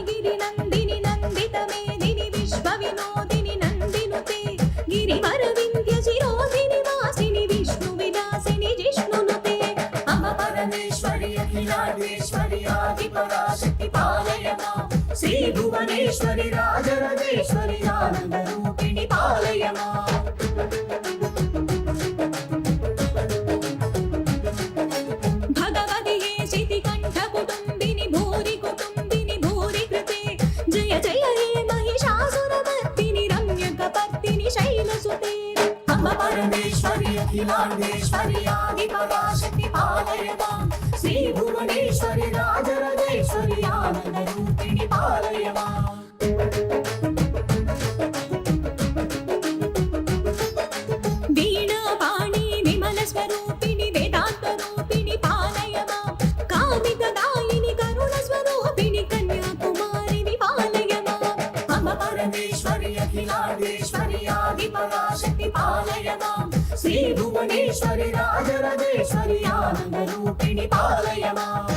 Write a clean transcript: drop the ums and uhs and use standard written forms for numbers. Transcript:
गिरिनन्दिनि नन्दितमेदिनि विश्वविनोदिनि नन्दिनुते गिरिवरविन्ध्यशिरोधिनि वासिनि विष्णुविलासिनि जिष्णुनुते अम्ब परमेश्वरि अखिलाण्डेश्वरि आदिपराशक्ति पालय मां श्रीभुवनेश्वरि राजराजेश्वरि आनन्दरूपिणि पालय मां परमेश्वरि अखिलाण्डेश्वरि आदिपराशक्ति पालय मां श्रीभुवनेश्वरि राजराजेश्वरि आनन्दरूपिणि पालय मां वीणापाणि विमलस्वरूपिणि वेदान्तरूपिणि पालय मां कामितदायिनि करुणस्वरूपिणि कन्याकुमारिनि पालय मां अम्ब परमेश्वरि अखिलाण्डेश्वरि आदिपराशक्ति पालय मां श्रीभुवनेश्वरि राजराजेश्वरि आनन्दरूपिणि पालय मां